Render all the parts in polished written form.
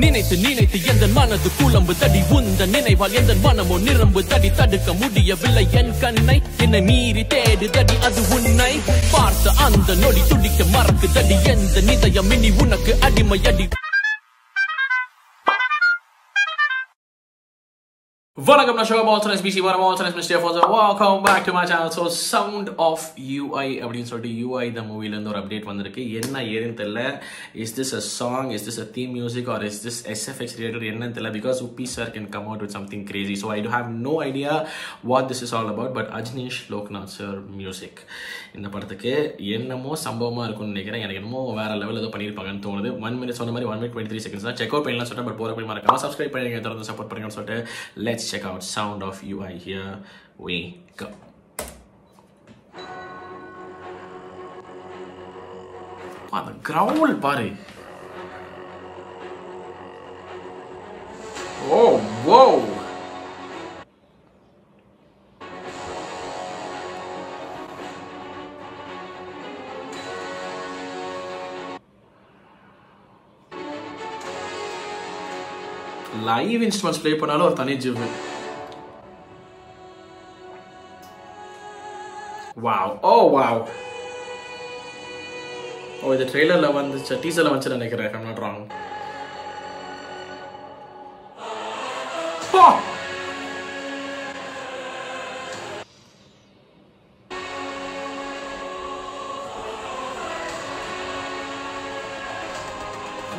நினைத்து நினைத்து எந்தன் மனது குழம்பு தடி உந்த நினைவால் எந்தன் மனமோ நிரம்பு தடி தடுக்க முடியவில்லை என் கண்ணை என்னை மீறி தேடு தடி அது உன்னை பார்த்த அந்த நொடி துடிக்க மறக்கு தடி எந்த நிதயம் இனி உனக்கு அடிமை அடி. Welcome to show about BC Mr. Afonso. Welcome back to my channel. So Sound of UI அப்படின்னு சொல்லிட்டு UI the movie ல இருந்து ஒரு அப்டேட் வந்திருக்கு. என்ன ஏதுன்னு தெரியல. Is this a song? Is this a theme music or is this SFX related? என்னன்னு தெரியல because Uppi sir can come out with something crazy. So I do have no idea what this is all about. But Ajnish Loknath sir music. இந்த படத்துக்கு என்னமோ சம்பவமா இருக்கும்னு நினைக்கிறேன். எனக்கு என்னமோ வேற லெவல் ஏதோ பண்ணிருப்பாங்கன்னு தோணுது. 1 minute சொன்ன மாதிரி 1 minute 23 seconds தான். செக் அவுட் பண்ணலாம் சொல்லிட்டு பட் போற போய் மறக்காம சப்ஸ்கிரைப் பண்ணுங்க தொடர்ந்து சப்போர்ட் பண்ணுங்கன்னு சொல்லிட்டு let's check out Sound of UI. Here we go. Wow, the growl party. Oh, whoa. Live instruments play பண்ணாலும் ஒரு தனி ஜிவ். Wow. Oh wow. Oh, the trailer la vanducha teaser la vanchu nenikira if I'm not wrong. Oh!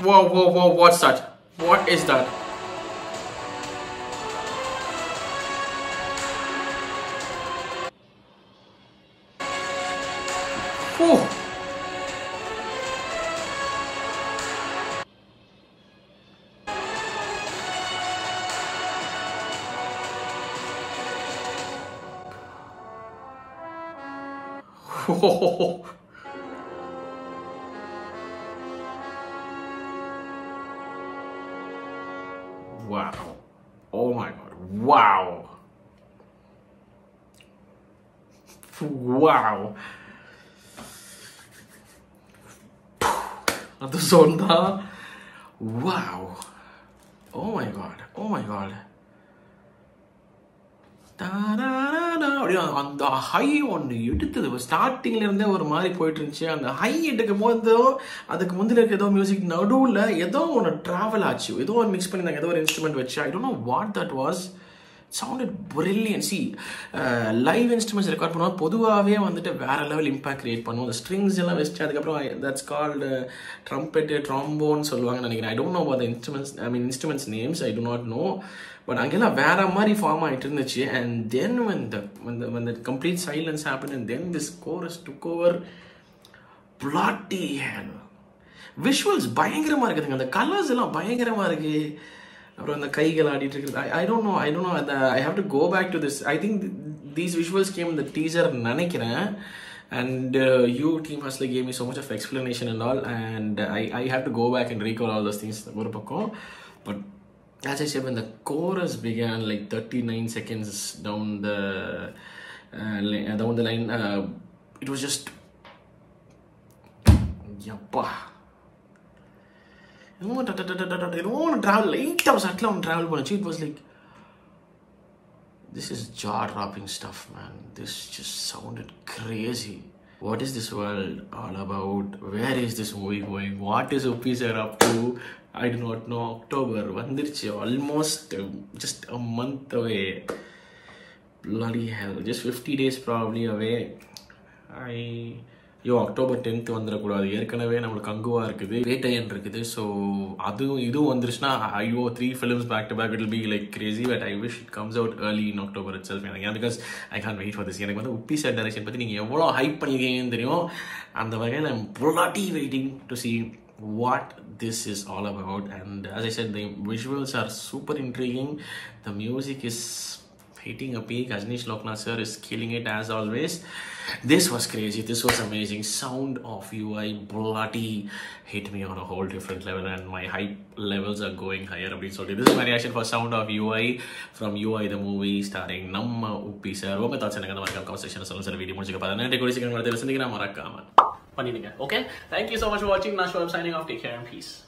Whoa, whoa, whoa, what's that? What is that? Oh. Oh. Wow. Oh my god. Wow. Wow. The sonda. Wow. Oh my god. Oh my god. அந்த high ஒன்று எடுத்தது ஸ்டார்டிங்ல இருந்தே ஒரு மாதிரி போயிட்டு இருந்துச்சு. அந்த ஹை எடுக்கும் போது அதுக்கு முந்தின இருக்க ஏதோ மியூசிக் நடுவில் ஏதோ ஒன்று ட்ராவல் ஆச்சு, ஏதோ ஒரு மிக்ஸ் பண்ணியிருந்தாங்க, ஏதோ ஒரு இன்ஸ்ட்ருமெண்ட் வச்சு. I don't know what that was. sounded brilliant. See, live instruments record பண்ணுவோம் பொதுவாகவே வந்துட்டு வேற லெவல் இம்பாக்ட் கிரியேட் பண்ணுவோம். அந்த ஸ்ட்ரிங்ஸ் எல்லாம் வச்சு அதுக்கப்புறம் that's called trumpet, trombone சொல்லுவாங்கன்னு நினைக்கிறேன். I don't know about the instruments, I mean instruments names, I do not know. But அங்கெல்லாம் வேற மாதிரி ஃபார்ம் ஆகிட்டு இருந்துச்சு. And then when the complete silence happened and then this chorus took over, bloody hell. Visuals பயங்கரமா இருக்குதுங்க. அந்த colours எல்லாம் பயங்கரமா இருக்கு. அப்புறம் அந்த கைகள் ஆடிட்டு இருக்கு. I don't know. I have to go back to this. I think these visuals came in the teaser நினைக்கிறேன். And you Team Hustler gave me so much of explanation and all, and I have to go back and recall all those things ஒரு பக்கம். But as I said, when the chorus began like 39 seconds down the line, it was just yappa. I don't want to travel. 8 hours travel. It was like, this is jaw-dropping stuff, man. This just sounded crazy. What is this world all about? Where is this movie going? What is Uppi sir up to? I do not know. October vandirchu, almost just a month away. Bloody hell, just 50 days probably away. October 10th வந்துடக்கூடாது. ஏற்கனவே நம்மளுக்கு அங்குவா இருக்குது, வேட்டையன் இருக்குது. So இதுவும் வந்துருச்சுன்னா ஐயோ 3 films back to back, it will be like crazy. But I wish it comes out early in October itself. Because I can't wait for this. எனக்கு வந்து Uppi sir direction பற்றி நீங்கள் எவ்வளோ ஹைப் பண்ணியிருக்கீங்கன்னு தெரியும். அந்த வகையில் I'm bloody waiting to see what this is all about. And as I said, the visuals are super intriguing. The music is hitting a peak. Ajnish Loknath sir is killing it as always. This was crazy. This was amazing. Sound of UI bloody hit me on a whole different level, and my hype levels are going higher. So this is my reaction for Sound of UI from UI the movie starring Namma Uppi sir. Unga thoughts enakku markam comment section la solunga. Video mudichukku padanna kodi second varthu sendinga marakama pannidinga. Okay, thank you so much for watching. Now I'm signing off. Take care and peace.